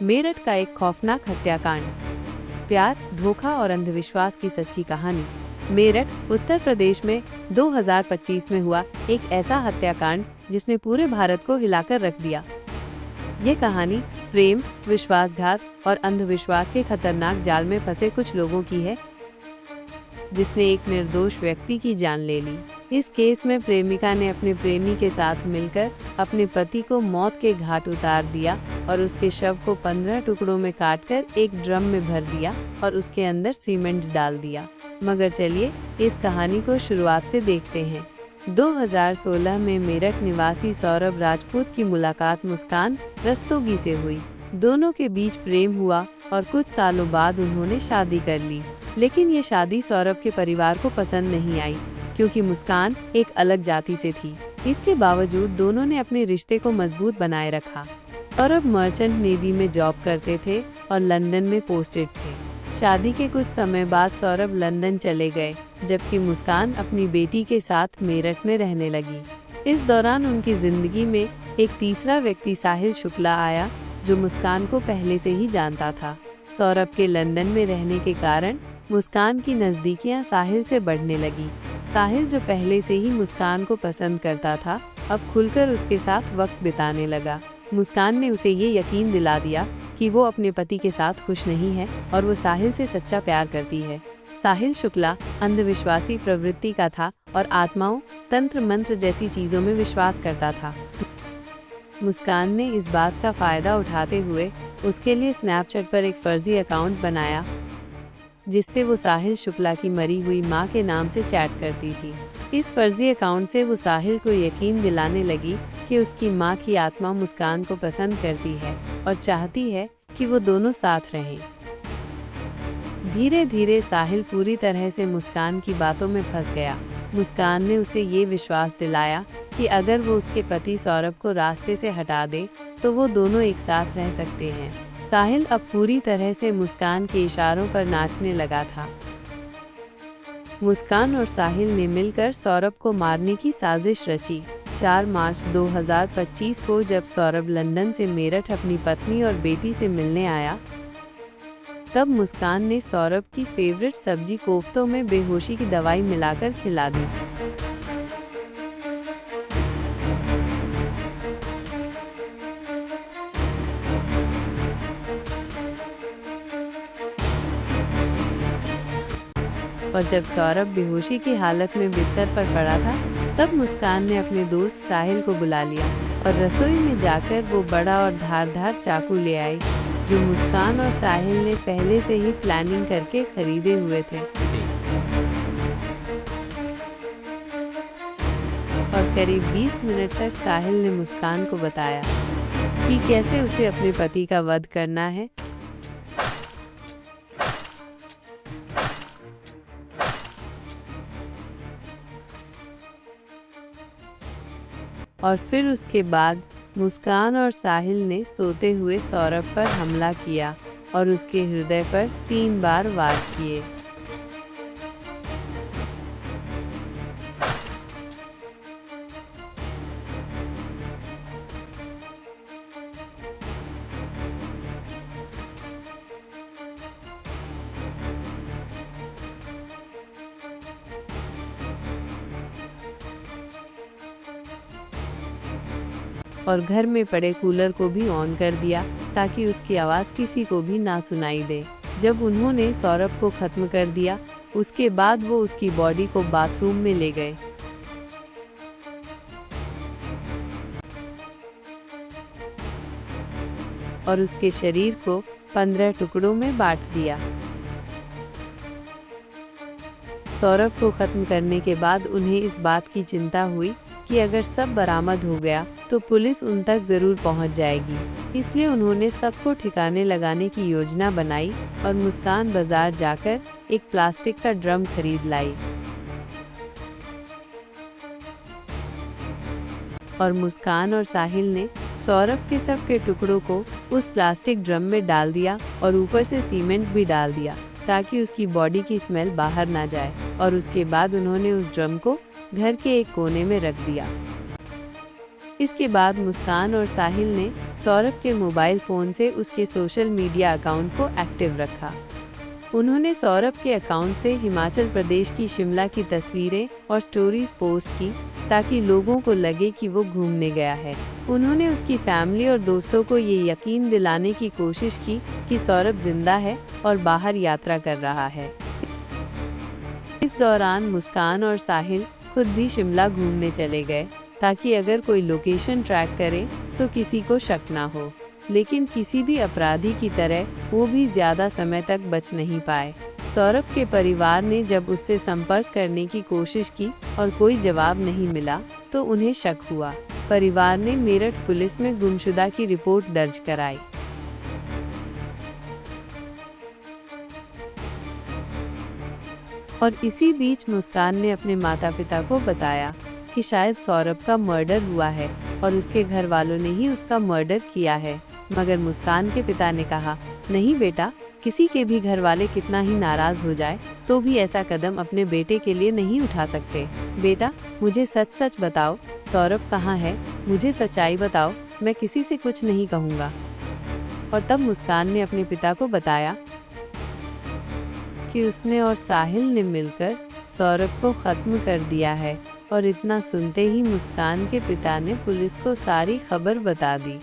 मेरठ का एक खौफनाक हत्याकांड। प्यार, धोखा और अंधविश्वास की सच्ची कहानी। मेरठ, उत्तर प्रदेश में 2025 में हुआ एक ऐसा हत्याकांड जिसने पूरे भारत को हिलाकर रख दिया। ये कहानी प्रेम, विश्वासघात और अंधविश्वास के खतरनाक जाल में फंसे कुछ लोगों की है, जिसने एक निर्दोष व्यक्ति की जान ले ली। इस केस में प्रेमिका ने अपने प्रेमी के साथ मिलकर अपने पति को मौत के घाट उतार दिया और उसके शव को 15 टुकड़ों में काटकर एक ड्रम में भर दिया और उसके अंदर सीमेंट डाल दिया। मगर चलिए इस कहानी को शुरुआत से देखते हैं। 2016 में मेरठ निवासी सौरभ राजपूत की मुलाकात मुस्कान रस्तोगी से हुई। दोनों के बीच प्रेम हुआ और कुछ सालों बाद उन्होंने शादी कर ली। लेकिन ये शादी सौरभ के परिवार को पसंद नहीं आई, क्योंकि मुस्कान एक अलग जाति से थी। इसके बावजूद दोनों ने अपने रिश्ते को मजबूत बनाए रखा। सौरभ मर्चेंट नेवी में जॉब करते थे और लंदन में पोस्टेड थे। शादी के कुछ समय बाद सौरभ लंदन चले गए, जबकि मुस्कान अपनी बेटी के साथ मेरठ में रहने लगी। इस दौरान उनकी जिंदगी में एक तीसरा व्यक्ति साहिल शुक्ला आया, जो मुस्कान को पहले से ही जानता था। सौरभ के लंदन में रहने के कारण मुस्कान की नज़दीकियां साहिल से बढ़ने लगी। साहिल, जो पहले से ही मुस्कान को पसंद करता था, अब खुलकर उसके साथ वक्त बिताने लगा। मुस्कान ने उसे ये यकीन दिला दिया कि वो अपने पति के साथ खुश नहीं है और वो साहिल से सच्चा प्यार करती है। साहिल शुक्ला अंधविश्वासी प्रवृत्ति का था और आत्माओं, तंत्र मंत्र जैसी चीज़ों में विश्वास करता था। मुस्कान ने इस बात का फायदा उठाते हुए उसके लिए स्नैपचैट पर एक फर्जी अकाउंट बनाया, जिससे वो साहिल शुक्ला की मरी हुई मां के नाम से चैट करती थी। इस फर्जी अकाउंट से वो साहिल को यकीन दिलाने लगी कि उसकी मां की आत्मा मुस्कान को पसंद करती है और चाहती है कि वो दोनों साथ रहें। धीरे धीरे साहिल पूरी तरह से मुस्कान की बातों में फंस गया। मुस्कान ने उसे ये विश्वास दिलाया कि अगर वो उसके पति सौरभ को रास्ते से हटा दे तो वो दोनों एक साथ रह सकते हैं। साहिल अब पूरी तरह से मुस्कान के इशारों पर नाचने लगा था। मुस्कान और साहिल ने मिलकर सौरभ को मारने की साजिश रची। 4 मार्च 2025 को जब सौरभ लंदन से मेरठ अपनी पत्नी और बेटी से मिलने आया, तब मुस्कान ने सौरभ की फेवरेट सब्जी कोफ्तों में बेहोशी की दवाई मिलाकर खिला दी। और जब सौरभ बेहोशी की हालत में बिस्तर पर पड़ा था, तब मुस्कान ने अपने दोस्त साहिल को बुला लिया और रसोई में जाकर वो बड़ा और धारदार चाकू ले आई, जो मुस्कान और साहिल ने पहले से ही प्लानिंग करके खरीदे हुए थे। और करीब 20 मिनट तक साहिल ने मुस्कान को बताया कि कैसे उसे अपने पति का वध करना है। और फिर उसके बाद मुस्कान और साहिल ने सोते हुए सौरभ पर हमला किया और उसके हृदय पर 3 बार वार किए। और घर में पड़े कूलर को भी ऑन कर दिया ताकि उसकी आवाज़ किसी को भी ना सुनाई दे। जब उन्होंने सौरभ को खत्म कर दिया, उसके बाद वो उसकी बॉडी को बाथरूम में ले गए। और उसके शरीर को 15 टुकड़ों में बांट दिया। सौरभ को खत्म करने के बाद उन्हें इस बात की चिंता हुई कि अगर सब बरामद हो गया तो पुलिस उन तक जरूर पहुंच जाएगी। इसलिए उन्होंने सबको ठिकाने लगाने की योजना बनाई और मुस्कान बाजार जाकर एक प्लास्टिक का ड्रम खरीद लाई। और मुस्कान और साहिल ने सौरभ के सबके टुकड़ों को उस प्लास्टिक ड्रम में डाल दिया और ऊपर से सीमेंट भी डाल दिया ताकि उसकी बॉडी की स्मेल बाहर ना जाए। और उसके बाद उन्होंने उस ड्रम को घर के एक कोने में रख दिया। इसके बाद मुस्कान और साहिल ने सौरभ के मोबाइल फ़ोन से उसके सोशल मीडिया अकाउंट को एक्टिव रखा। उन्होंने सौरभ के अकाउंट से हिमाचल प्रदेश की शिमला की तस्वीरें और स्टोरीज पोस्ट की ताकि लोगों को लगे कि वो घूमने गया है। उन्होंने उसकी फैमिली और दोस्तों को ये यकीन दिलाने की कोशिश की कि सौरभ जिंदा है और बाहर यात्रा कर रहा है। इस दौरान मुस्कान और साहिल खुद भी शिमला घूमने चले गए ताकि अगर कोई लोकेशन ट्रैक करे तो किसी को शक ना हो, लेकिन किसी भी अपराधी की तरह वो भी ज्यादा समय तक बच नहीं पाए। सौरभ के परिवार ने जब उससे संपर्क करने की कोशिश की और कोई जवाब नहीं मिला तो उन्हें शक हुआ। परिवार ने मेरठ पुलिस में गुमशुदा की रिपोर्ट दर्ज कराई। और इसी बीच मुस्कान ने अपने माता पिता को बताया कि शायद सौरभ का मर्डर हुआ है और उसके घर वालों ने ही उसका मर्डर किया है। मगर मुस्कान के पिता ने कहा, नहीं बेटा, किसी के भी घर वाले कितना ही नाराज हो जाए तो भी ऐसा कदम अपने बेटे के लिए नहीं उठा सकते। बेटा, मुझे सच सच बताओ, सौरभ कहाँ है? मुझे सच्चाई बताओ, मैं किसी से कुछ नहीं कहूँगा। और तब मुस्कान ने अपने पिता को बताया कि उसने और साहिल ने मिलकर सौरभ को खत्म कर दिया है। और इतना सुनते ही मुस्कान के पिता ने पुलिस को सारी खबर बता दी।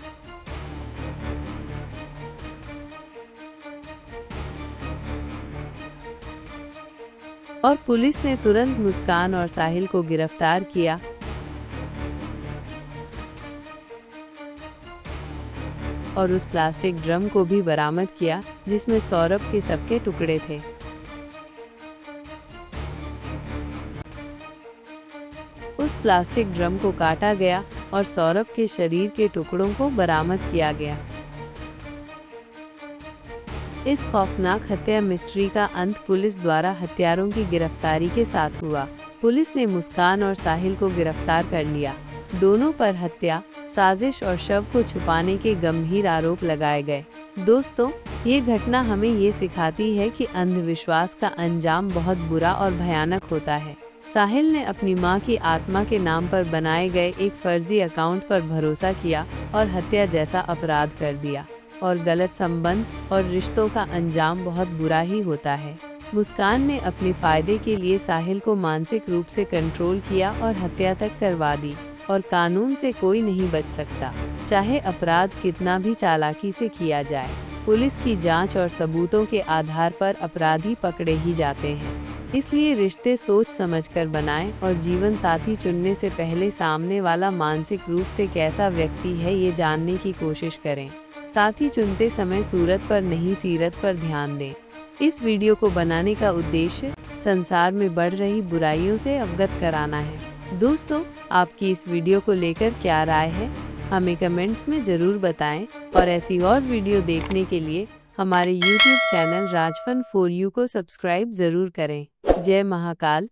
और पुलिस ने तुरंत मुस्कान और साहिल को गिरफ्तार किया। और उस प्लास्टिक ड्रम को भी बरामद किया जिसमें सौरभ के सबके टुकड़े थे। उस प्लास्टिक ड्रम को काटा गया और सौरभ के शरीर के टुकड़ों को बरामद किया गया। इस खौफनाक हत्या मिस्ट्री का अंत पुलिस द्वारा हत्यारों की गिरफ्तारी के साथ हुआ। पुलिस ने मुस्कान और साहिल को गिरफ्तार कर लिया। दोनों पर हत्या, साजिश और शव को छुपाने के गंभीर आरोप लगाए गए। दोस्तों, ये घटना हमें ये सिखाती है कि अंधविश्वास का अंजाम बहुत बुरा और भयानक होता है। साहिल ने अपनी मां की आत्मा के नाम पर बनाए गए एक फर्जी अकाउंट पर भरोसा किया और हत्या जैसा अपराध कर दिया। और गलत संबंध और रिश्तों का अंजाम बहुत बुरा ही होता है। मुस्कान ने अपने फायदे के लिए साहिल को मानसिक रूप से कंट्रोल किया और हत्या तक करवा दी। और कानून से कोई नहीं बच सकता, चाहे अपराध कितना भी चालाकी से किया जाए। पुलिस की जांच और सबूतों के आधार पर अपराधी पकड़े ही जाते हैं। इसलिए रिश्ते सोच समझकर बनाएं और जीवन साथी चुनने से पहले सामने वाला मानसिक रूप से कैसा व्यक्ति है ये जानने की कोशिश करें। साथी चुनते समय सूरत पर नहीं सीरत पर ध्यान दें। इस वीडियो को बनाने का उद्देश्य संसार में बढ़ रही बुराइयों से अवगत कराना है। दोस्तों, आपकी इस वीडियो को लेकर क्या राय है, हमें कमेंट्स में जरूर बताएं। और ऐसी और वीडियो देखने के लिए हमारे YouTube चैनल राजफन4U को सब्सक्राइब जरूर करें। जय महाकाल।